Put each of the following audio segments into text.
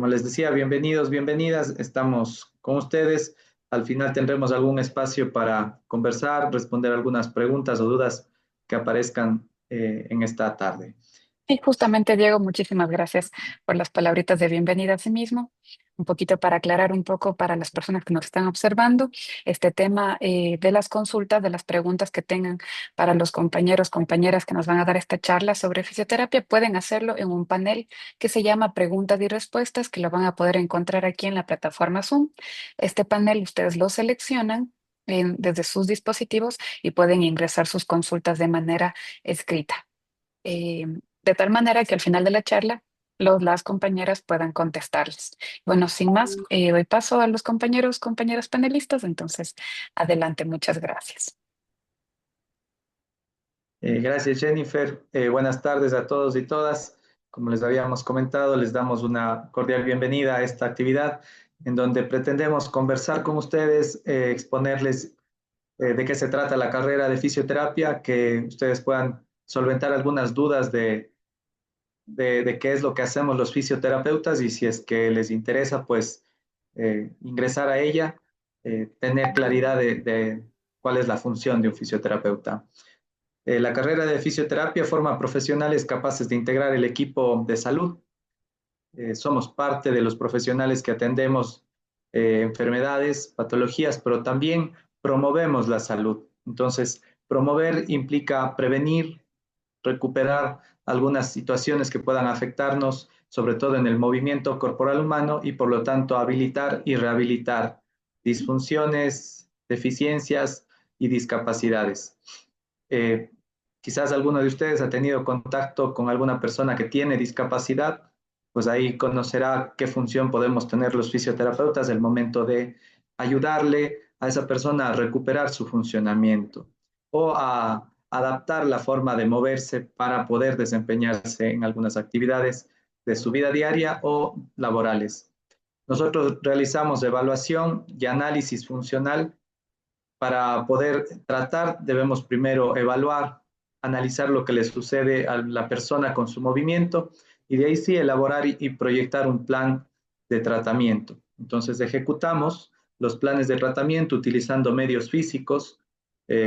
Como les decía, bienvenidos, bienvenidas. Estamos con ustedes. Al final tendremos algún espacio para conversar, responder algunas preguntas o dudas que aparezcan en esta tarde. Y justamente, Diego, muchísimas gracias por las palabritas de bienvenida a sí mismo. Un poquito para aclarar un poco para las personas que nos están observando, este tema de las consultas, de las preguntas que tengan para los compañeros, compañeras que nos van a dar esta charla sobre fisioterapia, pueden hacerlo en un panel que se llama Preguntas y Respuestas, que lo van a poder encontrar aquí en la plataforma Zoom. Este panel ustedes lo seleccionan desde sus dispositivos y pueden ingresar sus consultas de manera escrita eh, de tal manera que al final de la charla las compañeras puedan contestarles. Bueno, sin más, doy paso a los compañeros, compañeras panelistas, entonces adelante, muchas gracias. Gracias, Jennifer. Buenas tardes a todos y todas. Como les habíamos comentado, les damos una cordial bienvenida a esta actividad en donde pretendemos conversar con ustedes, exponerles de qué se trata la carrera de fisioterapia, que ustedes puedan solventar algunas dudas de qué es lo que hacemos los fisioterapeutas y si es que les interesa, pues ingresar a ella, tener claridad de cuál es la función de un fisioterapeuta. La carrera de fisioterapia forma profesionales capaces de integrar el equipo de salud. Somos parte de los profesionales que atendemos enfermedades, patologías, pero también promovemos la salud. Entonces, promover implica prevenir, recuperar algunas situaciones que puedan afectarnos, sobre todo en el movimiento corporal humano, y por lo tanto habilitar y rehabilitar disfunciones, deficiencias y discapacidades. Eh, Quizás alguno de ustedes ha tenido contacto con alguna persona que tiene discapacidad, pues ahí conocerá qué función podemos tener los fisioterapeutas el momento de ayudarle a esa persona a recuperar su funcionamiento o a adaptar la forma de moverse para poder desempeñarse en algunas actividades de su vida diaria o laborales. Nosotros realizamos evaluación y análisis funcional. Para poder tratar, debemos primero evaluar, analizar lo que le sucede a la persona con su movimiento y de ahí sí elaborar y proyectar un plan de tratamiento. Entonces ejecutamos los planes de tratamiento utilizando medios físicos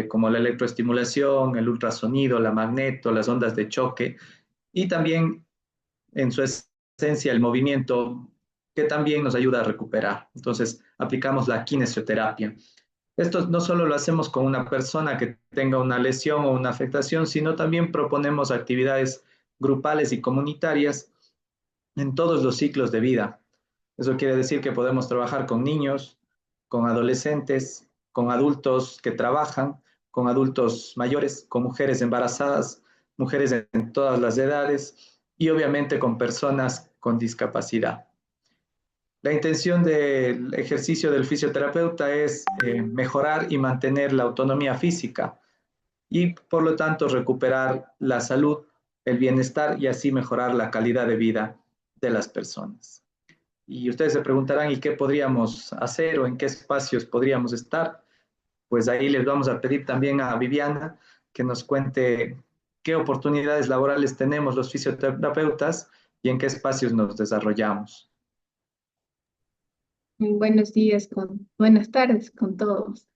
como la electroestimulación, el ultrasonido, la magneto, las ondas de choque y también en su esencia el movimiento que también nos ayuda a recuperar. Entonces aplicamos la kinesioterapia. Esto no solo lo hacemos con una persona que tenga una lesión o una afectación, sino también proponemos actividades grupales y comunitarias en todos los ciclos de vida. Eso quiere decir que podemos trabajar con niños, con adolescentes, con adultos que trabajan, con adultos mayores, con mujeres embarazadas, mujeres en todas las edades y obviamente con personas con discapacidad. La intención del ejercicio del fisioterapeuta es mejorar y mantener la autonomía física y por lo tanto recuperar la salud, el bienestar y así mejorar la calidad de vida de las personas. Y ustedes se preguntarán, ¿y qué podríamos hacer o en qué espacios podríamos estar? Pues ahí les vamos a pedir también a Viviana que nos cuente qué oportunidades laborales tenemos los fisioterapeutas y en qué espacios nos desarrollamos. Buenos días, buenas tardes con todos.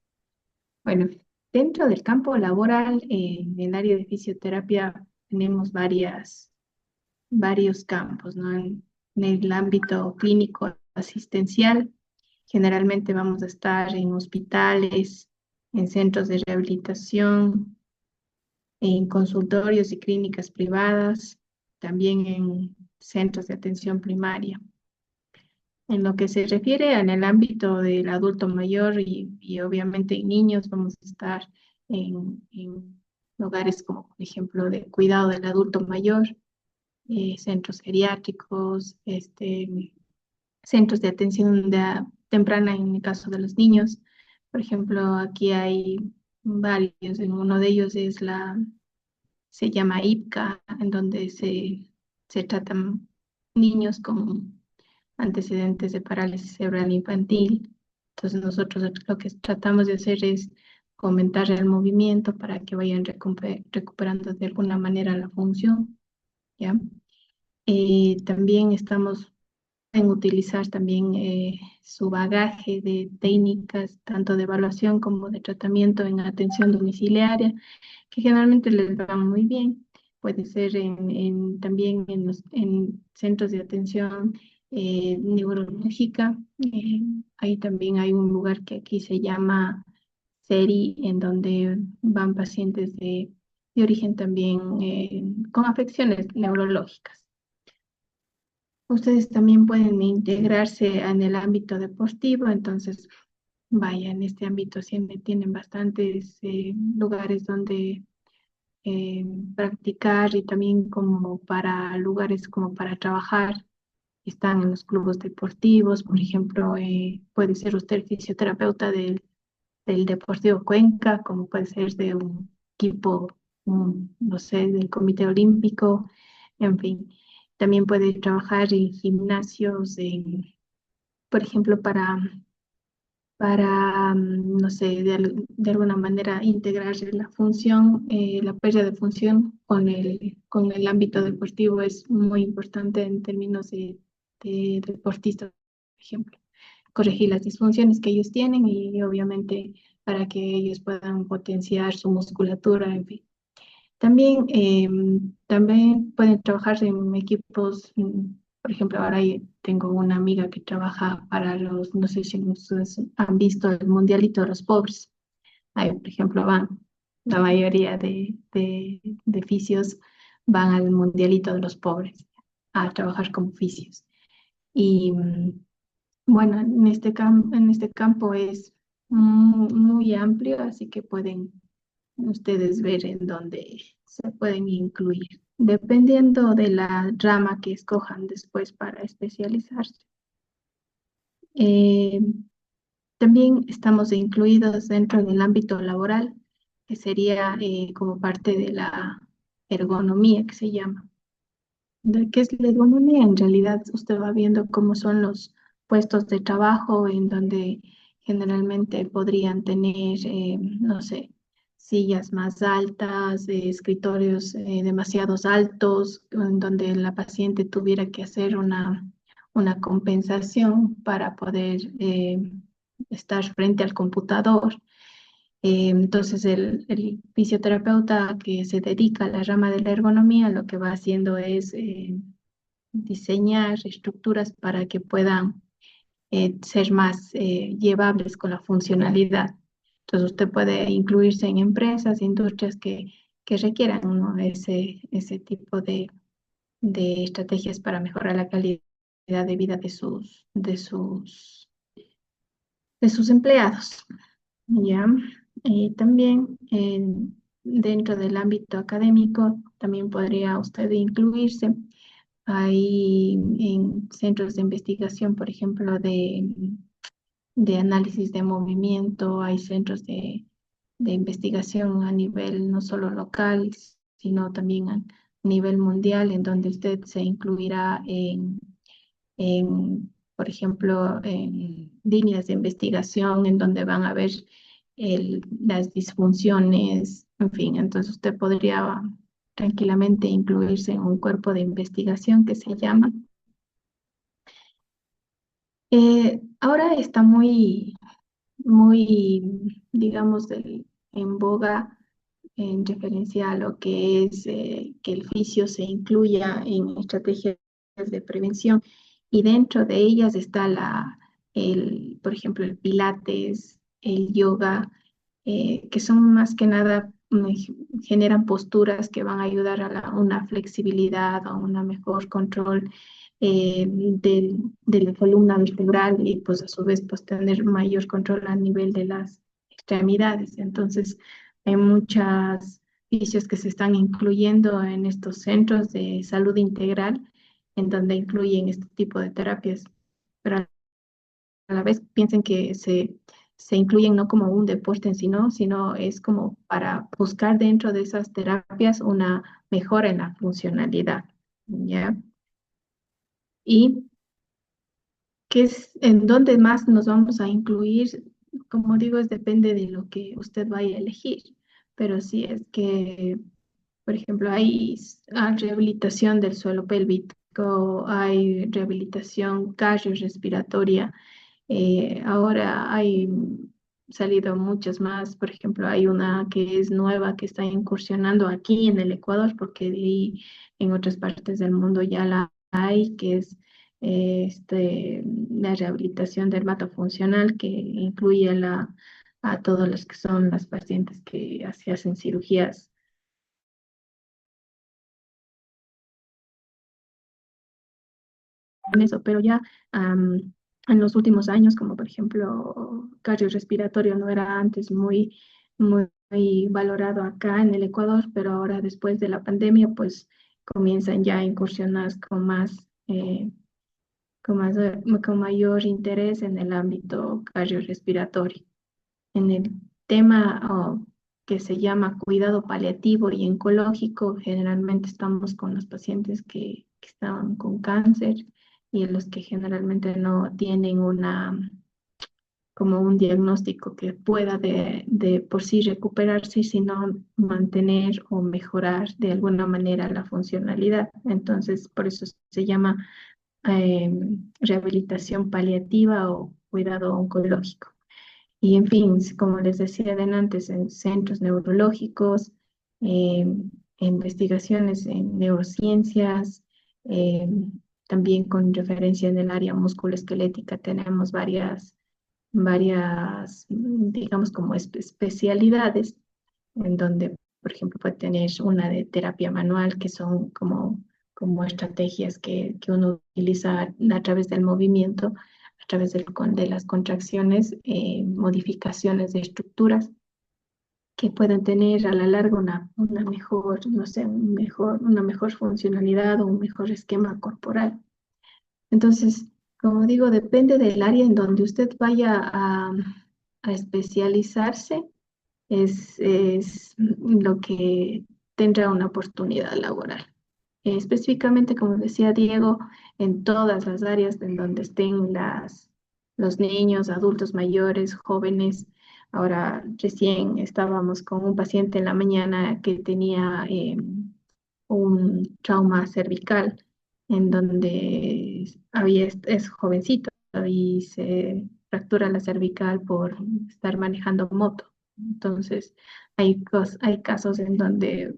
Bueno, dentro del campo laboral, en el área de fisioterapia, tenemos varios campos, ¿no? En el ámbito clínico asistencial, generalmente vamos a estar en hospitales, en centros de rehabilitación, en consultorios y clínicas privadas, también en centros de atención primaria. En lo que se refiere en el ámbito del adulto mayor y obviamente en niños, vamos a estar en lugares como, por ejemplo, de cuidado del adulto mayor, centros geriátricos, centros de atención temprana en el caso de los niños. Por ejemplo, aquí hay varios, en uno de ellos se llama IPCA, en donde se tratan niños con antecedentes de parálisis cerebral infantil. Entonces nosotros lo que tratamos de hacer es fomentar el movimiento para que vayan recuperando de alguna manera la función, ¿ya? También estamos utilizar también su bagaje de técnicas, tanto de evaluación como de tratamiento en atención domiciliaria, que generalmente les va muy bien. Puede ser también en centros de atención neurológica. Ahí también hay un lugar que aquí se llama SERI, en donde van pacientes de origen también con afecciones neurológicas. Ustedes también pueden integrarse en el ámbito deportivo, entonces, vaya, en este ámbito siempre tienen bastantes lugares donde practicar y también como para lugares como para trabajar. Están en los clubes deportivos, por ejemplo, puede ser usted fisioterapeuta del Deportivo Cuenca, como puede ser de un equipo, no sé, del Comité Olímpico, en fin. También puede trabajar en gimnasios, por ejemplo, no sé, de alguna manera integrar la función, la pérdida de función con el ámbito deportivo es muy importante en términos de deportistas, por ejemplo. Corregir las disfunciones que ellos tienen y obviamente para que ellos puedan potenciar su musculatura, en fin. También pueden trabajar en equipos, por ejemplo, ahora tengo una amiga que trabaja para no sé si ustedes han visto el Mundialito de los Pobres. Ahí, por ejemplo, la mayoría de fisios van al Mundialito de los Pobres a trabajar como fisios. Y bueno, en este campo es muy amplio, así que pueden ustedes ver en dónde se pueden incluir, dependiendo de la rama que escojan después para especializarse. Eh, También estamos incluidos dentro del ámbito laboral, que sería como parte de la ergonomía que se llama. ¿Qué es la ergonomía? En realidad usted va viendo cómo son los puestos de trabajo en donde generalmente podrían tener, no sé, sillas más altas, escritorios demasiado altos, en donde la paciente tuviera que hacer una compensación para poder estar frente al computador. Entonces, el fisioterapeuta que se dedica a la rama de la ergonomía lo que va haciendo es diseñar estructuras para que puedan ser más llevables con la funcionalidad. Entonces, usted puede incluirse en empresas, industrias que requieran, ¿no?, ese tipo de estrategias para mejorar la calidad de vida de sus empleados. ¿Ya? También dentro del ámbito académico, también podría usted incluirse. Hay en centros de investigación, por ejemplo, de análisis de movimiento, hay centros de investigación a nivel no solo local, sino también a nivel mundial, en donde usted se incluirá por ejemplo, en líneas de investigación en donde van a ver las disfunciones, en fin, entonces usted podría tranquilamente incluirse en un cuerpo de investigación que se llama. Ahora está digamos, en boga en referencia a lo que es que el fisio se incluya en estrategias de prevención y dentro de ellas está por ejemplo, el pilates, el yoga, que son más que nada, generan posturas que van a ayudar a una flexibilidad, a un mejor control de la columna vertebral y pues a su vez pues tener mayor control a nivel de las extremidades. Entonces, hay muchas fisios que se están incluyendo en estos centros de salud integral, en donde incluyen este tipo de terapias, pero a la vez piensen que se incluyen no como un deporte en sí, sino es como para buscar dentro de esas terapias una mejora en la funcionalidad, ¿ya? Y en dónde más nos vamos a incluir, como digo, depende de lo que usted vaya a elegir, pero sí es que, por ejemplo, hay rehabilitación del suelo pélvico, hay rehabilitación cardiorrespiratoria. Ahora hay salido muchas más, por ejemplo, hay una que es nueva que está incursionando aquí en el Ecuador, porque de ahí en otras partes del mundo ya la hay, que es la rehabilitación dermatofuncional, que incluye a todos los que son las pacientes que se hacen cirugías. En eso, pero ya en los últimos años, como por ejemplo cardiorrespiratorio no era antes muy valorado acá en el Ecuador, pero ahora después de la pandemia, pues comienzan ya a incursionar con mayor interés en el ámbito cardiorrespiratorio. En el tema que se llama cuidado paliativo y oncológico, generalmente estamos con los pacientes que están con cáncer y los que generalmente no tienen como un diagnóstico que pueda de por sí recuperarse, sino mantener o mejorar de alguna manera la funcionalidad. Entonces, por eso se llama rehabilitación paliativa o cuidado oncológico. Y en fin, como les decía antes, en centros neurológicos, eh, investigaciones en neurociencias, eh, también con referencia en el área musculoesquelética tenemos digamos, como especialidades, en donde, por ejemplo, puede tener una de terapia manual, que son como estrategias que uno utiliza a través del movimiento, a través de las contracciones, modificaciones de estructuras que pueden tener a la larga una mejor, no sé, una mejor funcionalidad o un mejor esquema corporal. Entonces, como digo, depende del área en donde usted vaya a especializarse, es lo que tendrá una oportunidad laboral. Específicamente, como decía Diego, en todas las áreas en donde estén los niños, adultos mayores, jóvenes. Ahora, recién estábamos con un paciente en la mañana que tenía un trauma cervical, en donde es jovencito y se fractura la cervical por estar manejando moto. Entonces, hay casos en donde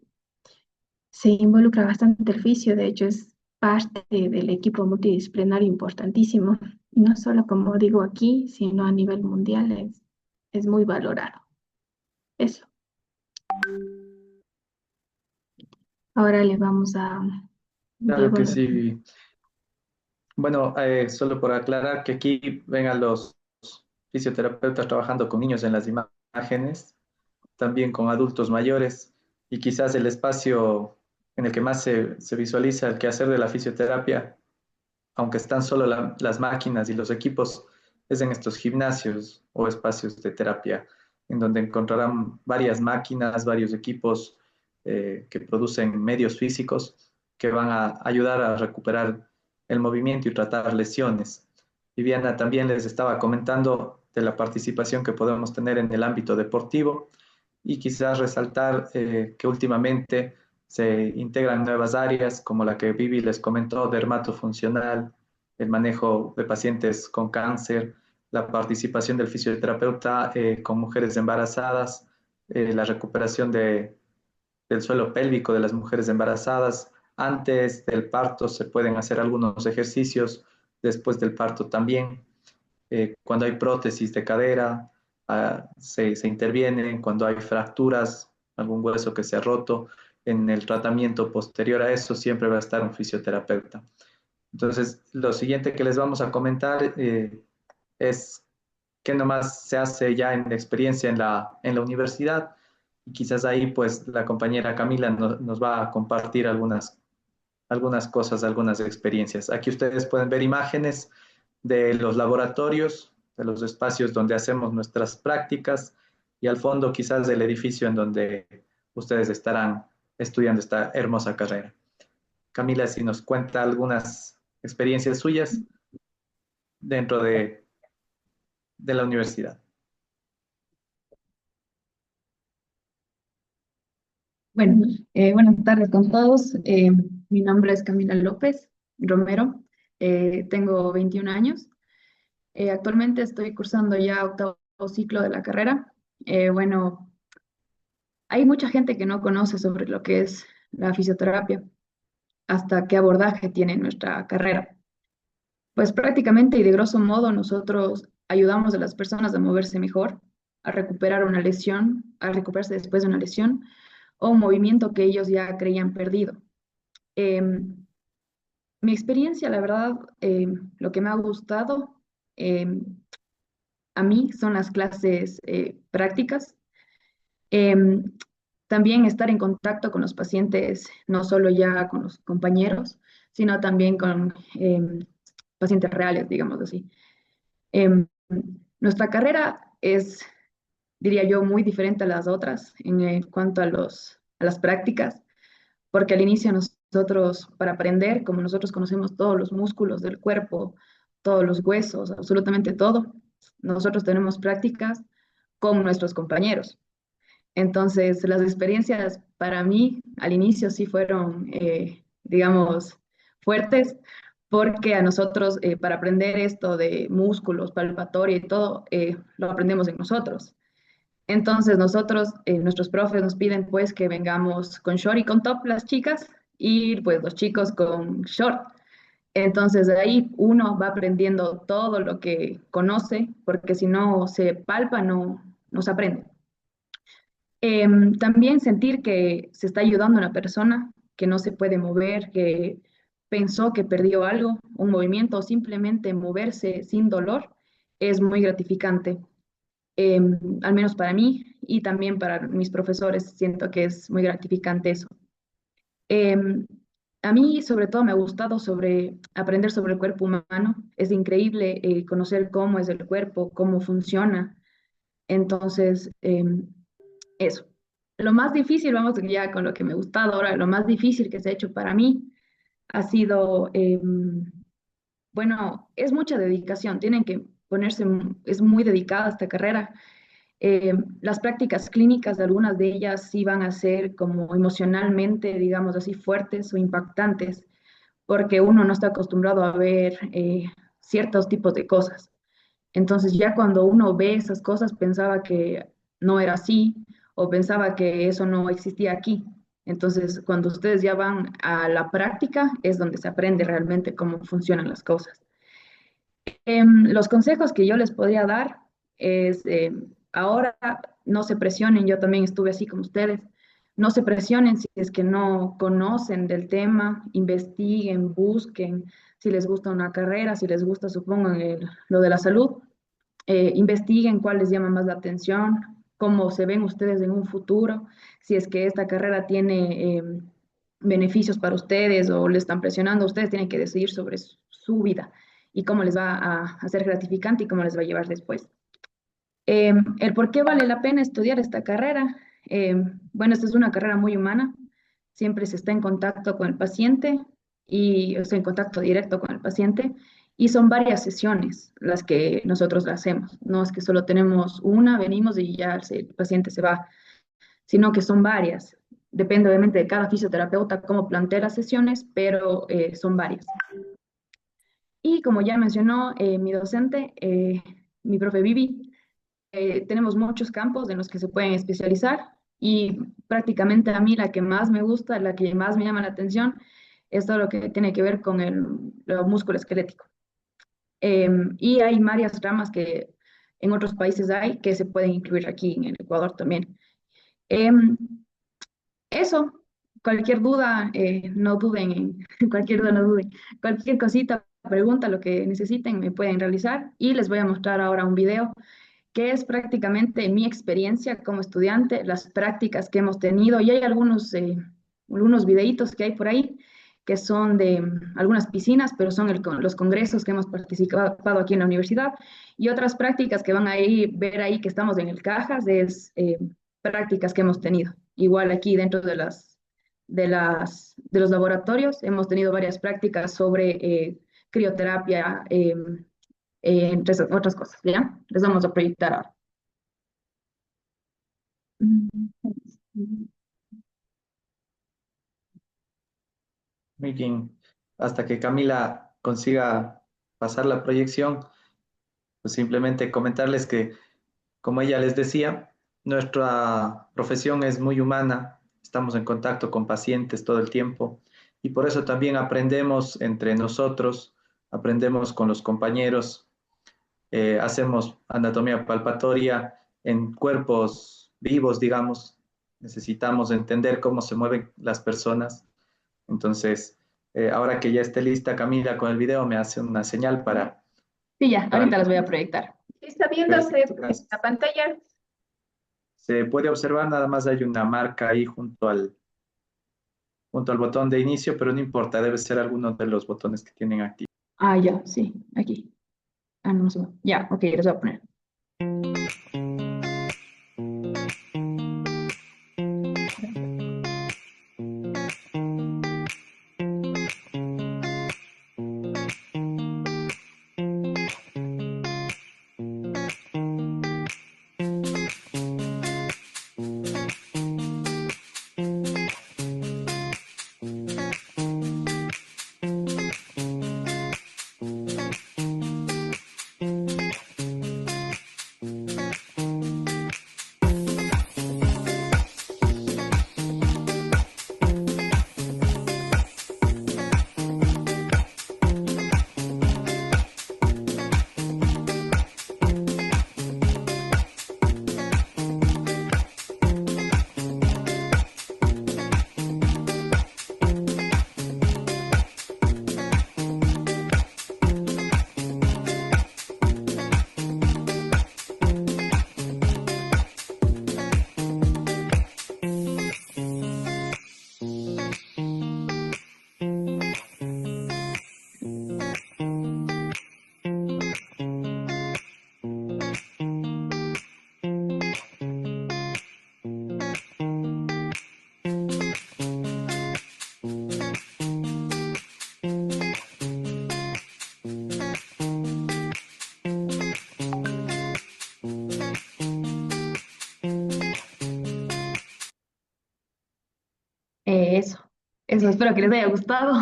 se involucra bastante el fisio, de hecho es parte del equipo multidisciplinario importantísimo, no solo como digo aquí, sino a nivel mundial es muy valorado. Eso. Ahora le vamos a Claro Diego. que sí. Bueno, solo por aclarar que aquí vengan los fisioterapeutas trabajando con niños en las imágenes, también con adultos mayores, y quizás el espacio en el que más se visualiza el quehacer de la fisioterapia, aunque están solo las máquinas y los equipos, es en estos gimnasios o espacios de terapia, en donde encontrarán varias máquinas, varios equipos que producen medios físicos que van a ayudar a recuperar el movimiento y tratar lesiones. Viviana también les estaba comentando de la participación que podemos tener en el ámbito deportivo y quizás resaltar que últimamente se integran nuevas áreas como la que Vivi les comentó, dermatofuncional, el manejo de pacientes con cáncer, la participación del fisioterapeuta con mujeres embarazadas, la recuperación del suelo pélvico de las mujeres embarazadas. Antes del parto se pueden hacer algunos ejercicios, después del parto también. Cuando hay prótesis de cadera, se intervienen. Cuando hay fracturas, algún hueso que se ha roto, en el tratamiento posterior a eso siempre va a estar un fisioterapeuta. Entonces, lo siguiente que les vamos a comentar es qué nomás se hace ya en la experiencia en la universidad. Y quizás ahí, pues, la compañera Camila nos va a compartir algunas cosas, algunas experiencias. Aquí ustedes pueden ver imágenes de los laboratorios, de los espacios donde hacemos nuestras prácticas y al fondo quizás del edificio en donde ustedes estarán estudiando esta hermosa carrera. Camila, si nos cuenta algunas experiencias suyas dentro de la universidad. Bueno, buenas tardes con todos. Mi nombre es Camila López. Romero. Tengo 21 años. Actualmente estoy cursando ya octavo ciclo de la carrera. Bueno, hay mucha gente que no conoce sobre lo que es la fisioterapia, hasta qué abordaje tiene nuestra carrera. Pues prácticamente y de grosso modo nosotros ayudamos a las personas a moverse mejor, a recuperar una lesión, a recuperarse después de una lesión o un movimiento que ellos ya creían perdido. Em, Mi experiencia, la verdad, lo que me ha gustado em, a mí son las clases prácticas. Em, También estar en contacto con los pacientes, no solo ya con los compañeros, sino también con pacientes reales, digamos así. Em, Nuestra carrera es, diría yo, muy diferente a las otras en cuanto a a las prácticas, porque al inicio nosotros, para aprender, como nosotros conocemos todos los músculos del cuerpo, todos los huesos, absolutamente todo, nosotros tenemos prácticas con nuestros compañeros. Entonces, las experiencias para mí al inicio sí fueron, digamos, fuertes, porque a nosotros, para aprender esto de músculos, palpatoria y todo, lo aprendemos en nosotros. Entonces, nosotros, nuestros profes nos piden pues que vengamos con short y con top las chicas y pues los chicos con short. Entonces, de ahí uno va aprendiendo todo lo que conoce, porque si no se palpa, no se aprende. También sentir que se está ayudando a una persona que no se puede mover, que pensó que perdió algo, un movimiento o simplemente moverse sin dolor, es muy gratificante. Al menos para mí y también para mis profesores, siento que es muy gratificante eso. Em, a mí, sobre todo, me ha gustado aprender sobre el cuerpo humano. Es increíble conocer cómo es el cuerpo, cómo funciona. Entonces, eso. Lo más difícil, vamos ya con lo que me ha gustado ahora, lo más difícil que se ha hecho para mí ha sido, bueno, es mucha dedicación, tienen que ponerse, es muy dedicada esta carrera. Las prácticas clínicas de algunas de ellas sí van a ser como emocionalmente, digamos así, fuertes o impactantes, porque uno no está acostumbrado a ver ciertos tipos de cosas. Entonces ya cuando uno ve esas cosas pensaba que no era así o pensaba que eso no existía aquí. Entonces cuando ustedes ya van a la práctica es donde se aprende realmente cómo funcionan las cosas. Los consejos que yo les podría dar es, ahora no se presionen, yo también estuve así como ustedes, no se presionen si es que no conocen del tema, investiguen, busquen, si les gusta una carrera, si les gusta, supongan, lo de la salud, investiguen cuál les llama más la atención, cómo se ven ustedes en un futuro, si es que esta carrera tiene beneficios para ustedes o le están presionando, ustedes tienen que decidir sobre su vida y cómo les va a hacer gratificante y cómo les va a llevar después. El por qué vale la pena estudiar esta carrera. Bueno, esta es una carrera muy humana, siempre se está en contacto con el paciente y está en contacto directo con el paciente y son varias sesiones las que nosotros hacemos. No es que solo tenemos una, venimos y ya el paciente se va, sino que son varias. Depende obviamente de cada fisioterapeuta cómo plantea las sesiones, pero son varias. Y como ya mencionó mi docente, mi profe Vivi, tenemos muchos campos en los que se pueden especializar y prácticamente a mí la que más me gusta, la que más me llama la atención, es todo lo que tiene que ver con lo músculo esquelético. Y hay varias ramas que en otros países hay que se pueden incluir aquí en el Ecuador también. Em, Eso, cualquier duda, no duden cualquier duda, no duden. Cualquier cosita, pregunta, lo que necesiten, me pueden realizar y les voy a mostrar ahora un video que es prácticamente mi experiencia como estudiante, las prácticas que hemos tenido y hay algunos videitos que hay por ahí que son de algunas piscinas, pero son los congresos que hemos participado aquí en la universidad y otras prácticas que van a ver ahí que estamos en el Cajas, es prácticas que hemos tenido. Igual aquí dentro de los laboratorios hemos tenido varias prácticas sobre crioterapia, entre otras cosas, ¿ya? Les vamos a proyectar ahora. Muy bien. hasta que Camila consiga pasar la proyección, pues simplemente comentarles que, como ella les decía, nuestra profesión es muy humana, estamos en contacto con pacientes todo el tiempo y por eso también aprendemos entre nosotros, aprendemos con los compañeros, hacemos anatomía palpatoria en cuerpos vivos, digamos, necesitamos entender cómo se mueven las personas. Entonces, ahora que ya esté lista Camila con el video, me hace una señal Sí, ya, para... ahorita las voy a proyectar. ¿Está viéndose Perfecto, en gracias. la pantalla? Se puede observar, nada más hay una marca ahí junto al botón de inicio, pero no importa, debe ser alguno de los botones que tienen activo. Ah, ya, sí, aquí. Ah, no, no sé. Ya, ok, les voy a poner. Eso, eso, espero que les haya gustado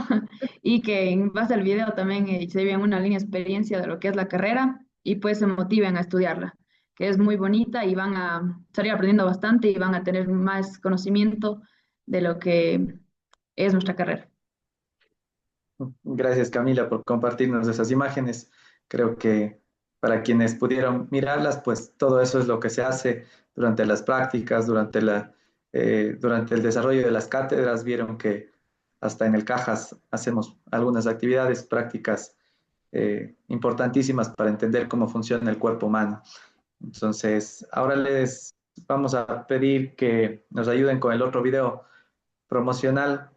y que en base al video también se vean una línea de experiencia de lo que es la carrera y pues se motiven a estudiarla, que es muy bonita y van a salir aprendiendo bastante y van a tener más conocimiento de lo que es nuestra carrera. Gracias Camila por compartirnos esas imágenes. Creo que para quienes pudieron mirarlas, pues todo eso es lo que se hace durante las prácticas, durante el desarrollo de las cátedras. Vieron que hasta en el Cajas hacemos algunas actividades prácticas importantísimas para entender cómo funciona el cuerpo humano. Entonces, ahora les vamos a pedir que nos ayuden con el otro video promocional.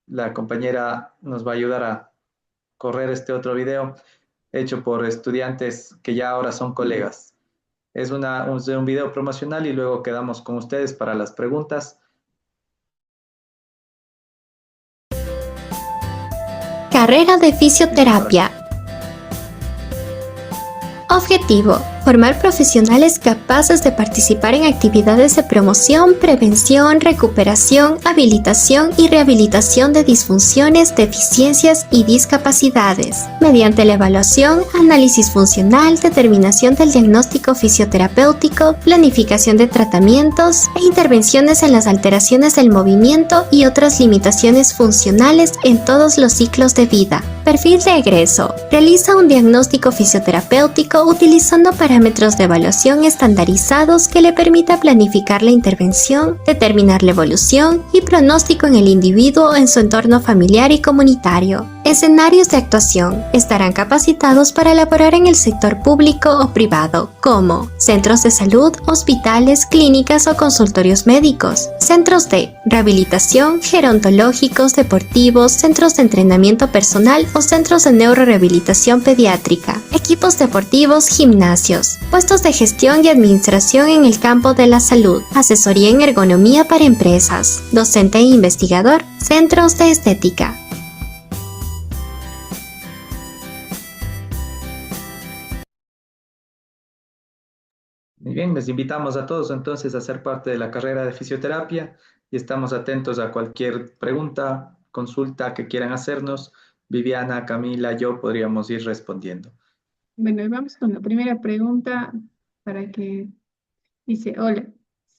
La compañera nos va a ayudar a correr este otro video hecho por estudiantes que ya ahora son colegas. Es un video promocional y luego quedamos con ustedes para las preguntas. Carrera de fisioterapia. Objetivo: formar profesionales capaces de participar en actividades de promoción, prevención, recuperación, habilitación y rehabilitación de disfunciones, deficiencias y discapacidades, mediante la evaluación, análisis funcional, determinación del diagnóstico fisioterapéutico, planificación de tratamientos e intervenciones en las alteraciones del movimiento y otras limitaciones funcionales en todos los ciclos de vida. Perfil de egreso: realiza un diagnóstico fisioterapéutico utilizando parámetros de evaluación estandarizados que le permita planificar la intervención, determinar la evolución y pronóstico en el individuo en su entorno familiar y comunitario. Escenarios de actuación: estarán capacitados para laborar en el sector público o privado, como centros de salud, hospitales, clínicas o consultorios médicos, centros de rehabilitación, gerontológicos, deportivos, centros de entrenamiento personal o centros de neurorehabilitación pediátrica, equipos deportivos, gimnasios, puestos de gestión y administración en el campo de la salud, asesoría en ergonomía para empresas, docente e investigador, centros de estética. Muy bien, les invitamos a todos entonces a ser parte de la carrera de fisioterapia y estamos atentos a cualquier pregunta, consulta que quieran hacernos, Viviana, Camila, yo podríamos ir respondiendo. Bueno, y vamos con la primera pregunta para que dice, hola,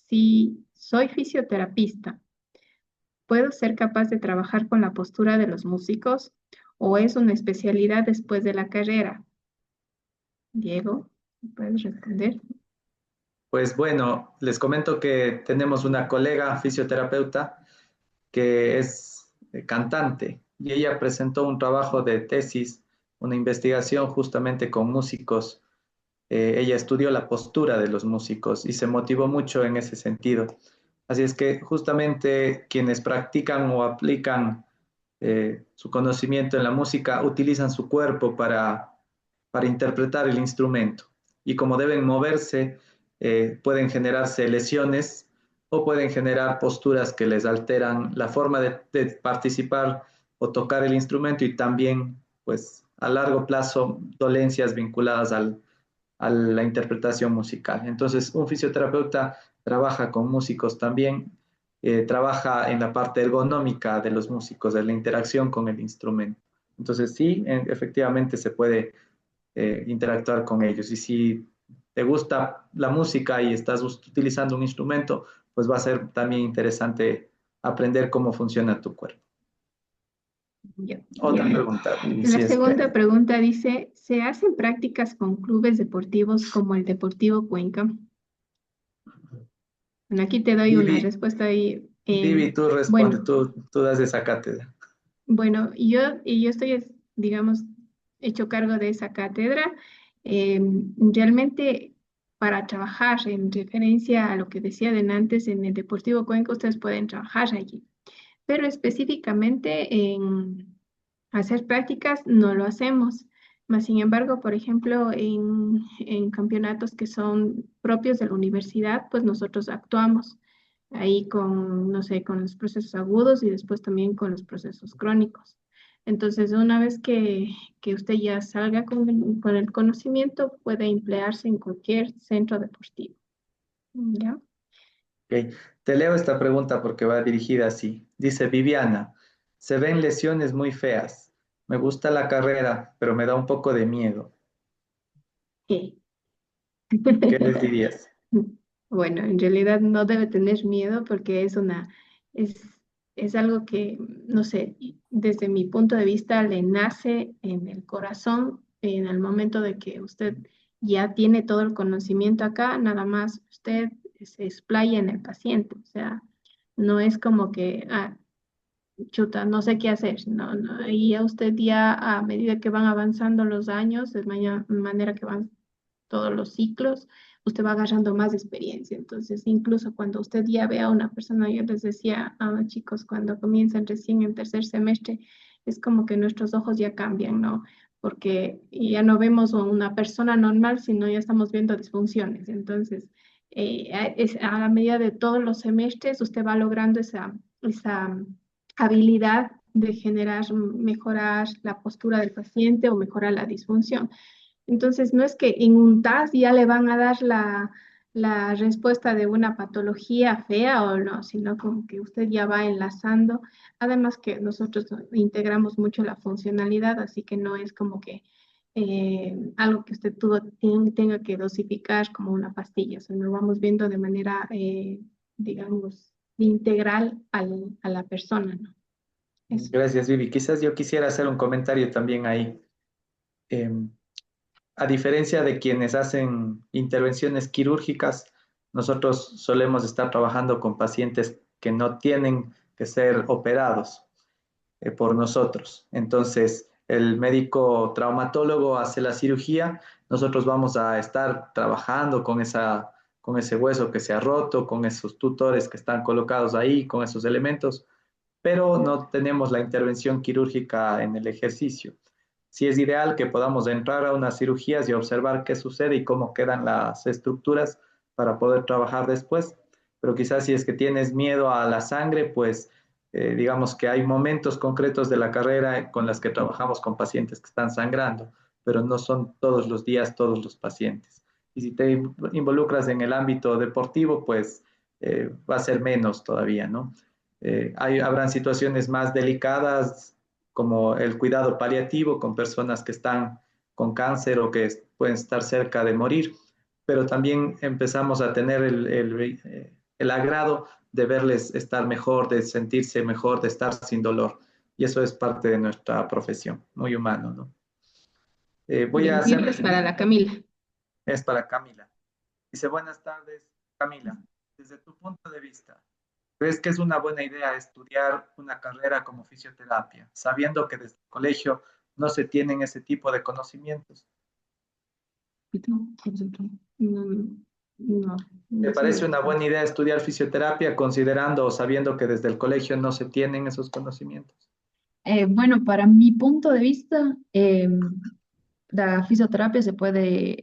si soy fisioterapista, ¿puedo ser capaz de trabajar con la postura de los músicos o es una especialidad después de la carrera? Diego, ¿puedes responder? Pues bueno, les comento que tenemos una colega fisioterapeuta que es cantante y ella presentó un trabajo de tesis, una investigación justamente con músicos. Ella estudió la postura de los músicos y se motivó mucho en ese sentido. Así es que justamente quienes practican o aplican su conocimiento en la música utilizan su cuerpo para interpretar el instrumento. Y como deben moverse, pueden generarse lesiones o pueden generar posturas que les alteran la forma de participar o tocar el instrumento y también, pues, a largo plazo, dolencias vinculadas a la interpretación musical. Entonces, un fisioterapeuta trabaja con músicos también, trabaja en la parte ergonómica de los músicos, de la interacción con el instrumento. Entonces, sí, efectivamente se puede interactuar con ellos. Y si te gusta la música y estás utilizando un instrumento, pues va a ser también interesante aprender cómo funciona tu cuerpo. Ya. Otra pregunta. La Si es segunda que, pregunta dice, ¿se hacen prácticas con clubes deportivos como el Deportivo Cuenca? Bueno, aquí te doy una Vivi, respuesta ahí. Vivi, tú responde, Bueno, tú das esa cátedra. bueno, yo estoy, digamos, hecho cargo de esa cátedra. Realmente, para trabajar en referencia a lo que decía de antes, en el Deportivo Cuenca, ustedes pueden trabajar allí. Pero específicamente en hacer prácticas no lo hacemos. Mas, sin embargo, por ejemplo, en campeonatos que son propios de la universidad, pues nosotros actuamos ahí con, no sé, con los procesos agudos y después también con los procesos crónicos. Entonces, una vez que usted ya salga con el conocimiento, puede emplearse en cualquier centro deportivo. ¿Ya? Ok, te leo esta pregunta porque va dirigida así. Dice Viviana, se ven lesiones muy feas. Me gusta la carrera, pero me da un poco de miedo. ¿Qué? ¿Qué les dirías? Bueno, en realidad no debe tener miedo porque es, es algo que, no sé, desde mi punto de vista le nace en el corazón en el momento de que usted ya tiene todo el conocimiento acá, nada más usted se explaya en el paciente. O sea, no es como que, chuta, no sé qué hacer. No, no, y ya usted ya a medida que van avanzando los años, de manera que van todos los ciclos, usted va agarrando más experiencia. Entonces, incluso cuando usted ya ve a una persona, yo les decía a los chicos, cuando comienzan recién en tercer semestre, es como que nuestros ojos ya cambian, ¿no? Porque ya no vemos a una persona normal, sino ya estamos viendo disfunciones. Entonces, a la medida de todos los semestres, usted va logrando esa habilidad de generar, mejorar la postura del paciente o mejorar la disfunción. Entonces, no es que en un TAS ya le van a dar la respuesta de una patología fea o no, sino como que usted ya va enlazando. Además que nosotros integramos mucho la funcionalidad, así que no es como que algo que usted tenga que dosificar como una pastilla, sino lo vamos viendo de manera, digamos, integral a la persona, ¿no? Eso. Gracias, Vivi. Quizás yo quisiera hacer un comentario también ahí. Eh, a diferencia de quienes hacen intervenciones quirúrgicas, nosotros solemos estar trabajando con pacientes que no tienen que ser operados por nosotros. Entonces, el médico traumatólogo hace la cirugía, nosotros vamos a estar trabajando con ese hueso que se ha roto, con esos tutores que están colocados ahí, con esos elementos, pero no tenemos la intervención quirúrgica en el ejercicio. Sí es ideal que podamos entrar a unas cirugías y observar qué sucede y cómo quedan las estructuras para poder trabajar después, pero quizás si es que tienes miedo a la sangre, pues digamos que hay momentos concretos de la carrera con las que trabajamos con pacientes que están sangrando, pero no son todos los días todos los pacientes. Y si te involucras en el ámbito deportivo, pues va a ser menos todavía, ¿no? Habrán situaciones más delicadas como el cuidado paliativo con personas que están con cáncer o que pueden estar cerca de morir, pero también empezamos a tener el agrado de verles estar mejor, de sentirse mejor, de estar sin dolor. Y eso es parte de nuestra profesión, muy humano, ¿no? Voy a Bien, hacerles... es para la Camila. Es para Camila. Dice, buenas tardes, Camila. Desde tu punto de vista, ¿crees que es una buena idea estudiar una carrera como fisioterapia, sabiendo que desde el colegio no se tienen ese tipo de conocimientos? No, ¿Te no se parece me una ocurre. buena idea estudiar fisioterapia considerando o sabiendo que desde el colegio no se tienen esos conocimientos? Bueno, para mi punto de vista, la fisioterapia se puede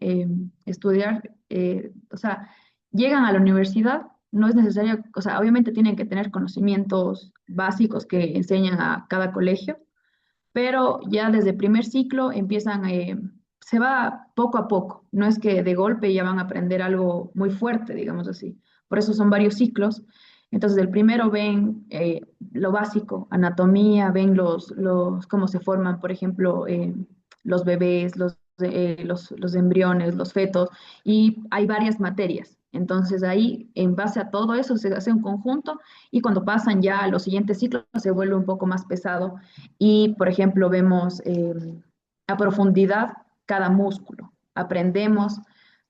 estudiar, o sea, llegan a la universidad, no es necesario, o sea, obviamente tienen que tener conocimientos básicos que enseñan a cada colegio, pero ya desde primer ciclo empiezan, se va poco a poco, no es que de golpe ya van a aprender algo muy fuerte, digamos así. Por eso son varios ciclos. Entonces, el primero ven lo básico, anatomía, ven cómo se forman, por ejemplo, los bebés, los embriones, los fetos, y hay varias materias. Entonces, ahí, en base a todo eso, se hace un conjunto y cuando pasan ya a los siguientes ciclos, se vuelve un poco más pesado y, por ejemplo, vemos a profundidad cada músculo. Aprendemos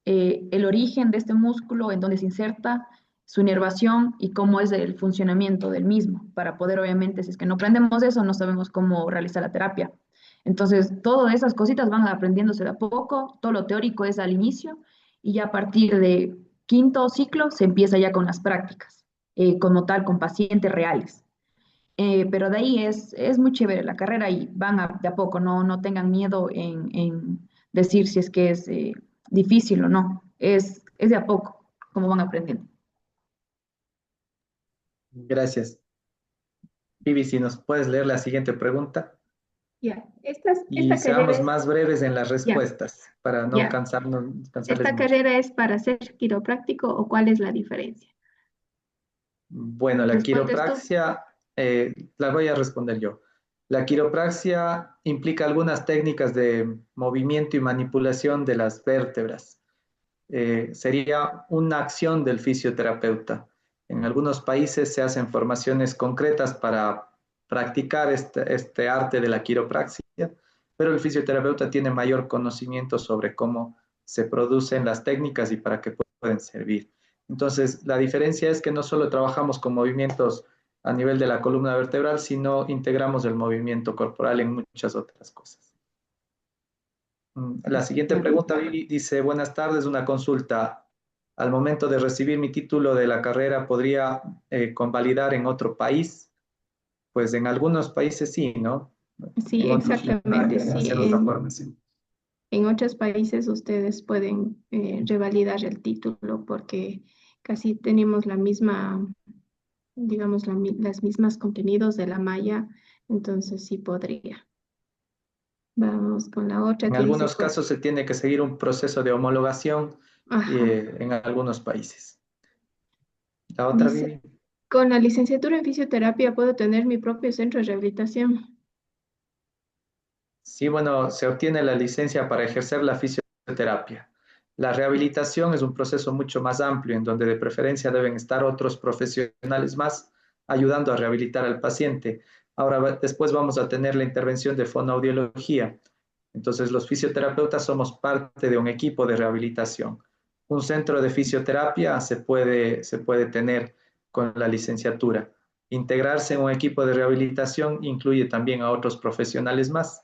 el origen de este músculo, en dónde se inserta, su inervación y cómo es el funcionamiento del mismo, para poder, obviamente, si es que no aprendemos eso, no sabemos cómo realizar la terapia. Entonces, todas esas cositas van aprendiéndose de a poco, todo lo teórico es al inicio y ya a partir de quinto ciclo se empieza ya con las prácticas, como tal, con pacientes reales. Pero de ahí es muy chévere la carrera y van de a poco, no tengan miedo en decir si es que es difícil o no, es de a poco como van aprendiendo. Gracias. Vivi, si nos puedes leer la siguiente pregunta Ya, y esta carrera seamos es, más breves en las ya, respuestas para no ya. cansarles ¿Esta mucho. carrera es para ser quiropráctico o cuál es la diferencia? Bueno, la ¿Respondes tú? quiropraxia, la voy a responder yo. La quiropraxia implica algunas técnicas de movimiento y manipulación de las vértebras. Sería una acción del fisioterapeuta. En algunos países se hacen formaciones concretas para practicar este arte de la quiropraxia, pero el fisioterapeuta tiene mayor conocimiento sobre cómo se producen las técnicas y para qué pueden servir. Entonces, la diferencia es que no solo trabajamos con movimientos a nivel de la columna vertebral, sino integramos el movimiento corporal en muchas otras cosas. La siguiente Ya. pregunta, Vivi, dice, buenas tardes, una consulta. Al momento de recibir mi título de la carrera, ¿podría convalidar en otro país? Pues en algunos países sí, ¿no? Sí, En otros no, hay exactamente. que Sí, hacer otra formación. en otros países ustedes pueden revalidar el título porque casi tenemos la misma, digamos, las mismas contenidos de la malla, entonces sí podría. Vamos con la otra En que dice, algunos casos se tiene que seguir un proceso de homologación ajá, en algunos países. La otra, dice, Vivi. con la licenciatura en fisioterapia puedo tener mi propio centro de rehabilitación. Sí, bueno, se obtiene la licencia para ejercer la fisioterapia. La rehabilitación es un proceso mucho más amplio en donde de preferencia deben estar otros profesionales más ayudando a rehabilitar al paciente. Ahora, después vamos a tener la intervención de fonoaudiología. Entonces, los fisioterapeutas somos parte de un equipo de rehabilitación. Un centro de fisioterapia se puede tener con la licenciatura. Integrarse en un equipo de rehabilitación incluye también a otros profesionales más.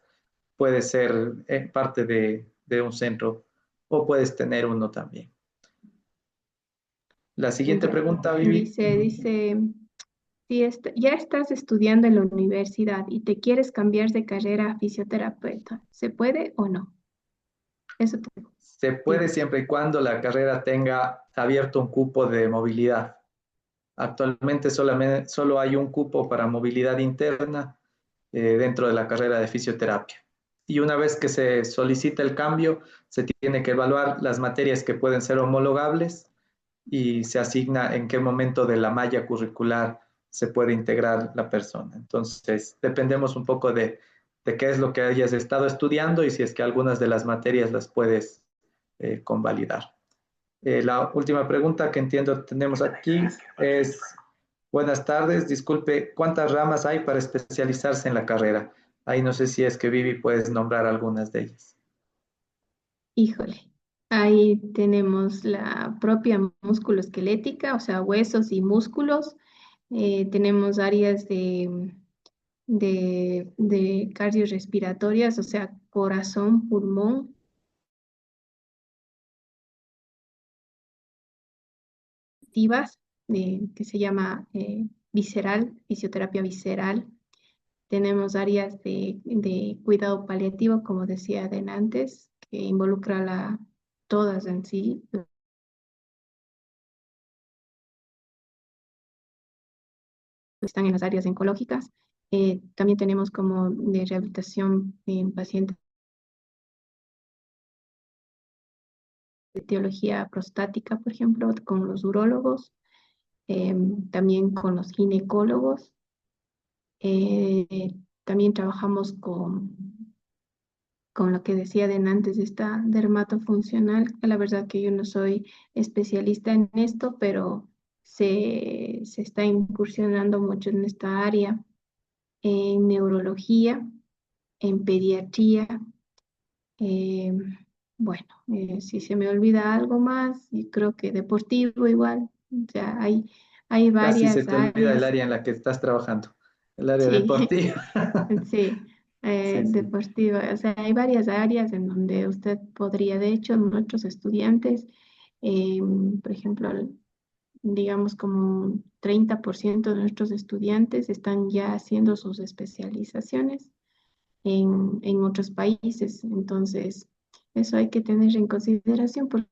Puede ser parte de un centro o puedes tener uno también. La siguiente Ya. pregunta, Vivi. Dice, si ya estás estudiando en la universidad y te quieres cambiar de carrera a fisioterapeuta, ¿se puede o no? Eso te Se puede digo. siempre y cuando la carrera tenga abierto un cupo de movilidad. Actualmente solo hay un cupo para movilidad interna dentro de la carrera de fisioterapia. Y una vez que se solicita el cambio, se tiene que evaluar las materias que pueden ser homologables y se asigna en qué momento de la malla curricular se puede integrar la persona. Entonces, dependemos un poco de qué es lo que hayas estado estudiando y si es que algunas de las materias las puedes convalidar. La última pregunta que entiendo tenemos aquí es, buenas tardes, disculpe, ¿cuántas ramas hay para especializarse en la carrera? Ahí no sé si es que Vivi puedes nombrar algunas de ellas. Híjole, ahí tenemos la propia musculoesquelética, o sea, huesos y músculos. Tenemos áreas de cardiorrespiratorias, o sea, corazón, pulmón, activas, que se llama visceral, fisioterapia visceral. Tenemos áreas de cuidado paliativo, como decía antes, que involucra todas en sí. Están en las áreas oncológicas. También tenemos como de rehabilitación en pacientes de etiología prostática, por ejemplo, con los urólogos, también con los ginecólogos. También trabajamos con lo que decía antes, esta dermatofuncional. La verdad que yo no soy especialista en esto, pero se está incursionando mucho en esta área, en neurología, en pediatría. eh, bueno, si se me olvida algo más, y creo que deportivo igual. O sea, hay Casi se varias te olvida el áreas. área en la que estás trabajando, el área Sí, deportiva. sí, Sí, sí. deportiva. O sea, hay varias áreas en donde usted podría, de hecho, nuestros estudiantes, por ejemplo, digamos como un 30% de nuestros estudiantes están ya haciendo sus especializaciones en otros países. Entonces, eso hay que tener en consideración porque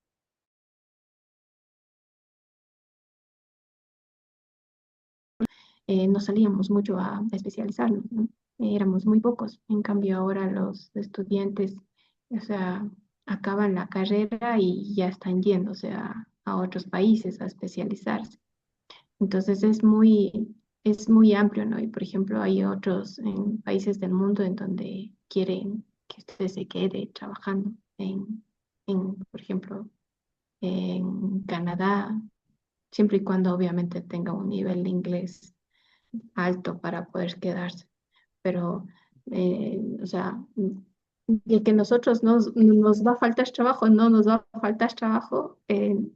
no salíamos mucho a especializarnos, ¿no? Éramos muy pocos. En cambio, ahora los estudiantes, o sea, acaban la carrera y ya están yendo, o sea, a otros países a especializarse. Entonces es muy amplio, ¿no? Y por ejemplo, hay otros en países del mundo en donde quieren que usted se quede trabajando por ejemplo, en Canadá, siempre y cuando obviamente tenga un nivel de inglés alto para poder quedarse. Pero, o sea, de que nosotros nos va a faltar trabajo, no nos va a faltar trabajo,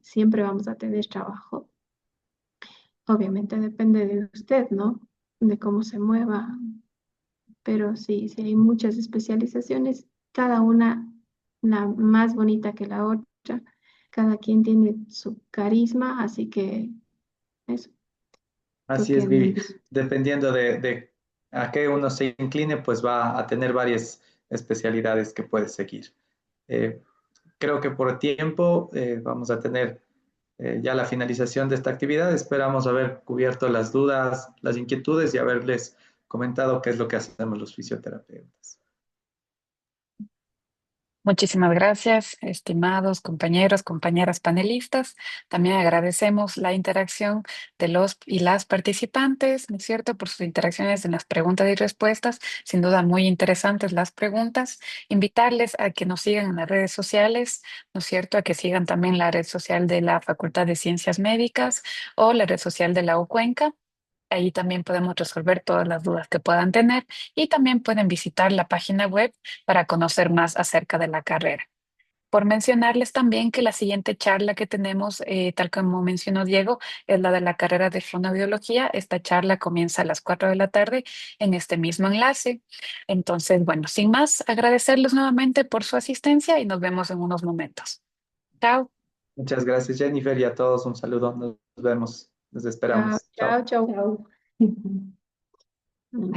siempre vamos a tener trabajo. Obviamente depende de usted, ¿no? De cómo se mueva. Pero sí, sí hay muchas especializaciones, cada una la más bonita que la otra. Cada quien tiene su carisma, así que eso, creo Así que es, Vivi. Dependiendo de a qué uno se incline, pues va a tener varias especialidades que puede seguir. Eh, Creo que por tiempo vamos a tener ya la finalización de esta actividad. Esperamos haber cubierto las dudas, las inquietudes y haberles comentado qué es lo que hacemos los fisioterapeutas. Muchísimas gracias, estimados compañeros, compañeras panelistas. También agradecemos la interacción de los y las participantes, ¿no es cierto?, por sus interacciones en las preguntas y respuestas. Sin duda, muy interesantes las preguntas. Invitarles a que nos sigan en las redes sociales, ¿no es cierto?, a que sigan también la red social de la Facultad de Ciencias Médicas o la red social de la UCuenca. Ahí también podemos resolver todas las dudas que puedan tener y también pueden visitar la página web para conocer más acerca de la carrera. Por mencionarles también que la siguiente charla que tenemos, tal como mencionó Diego, es la de la carrera de fonoaudiología. Esta charla comienza a las 4 de la tarde en este mismo enlace. Entonces, bueno, sin más, agradecerles nuevamente por su asistencia y nos vemos en unos momentos. Chao. Muchas gracias, Jennifer, y a todos un saludo. Nos vemos. Nos chao, esperamos. chao, Chao. chao.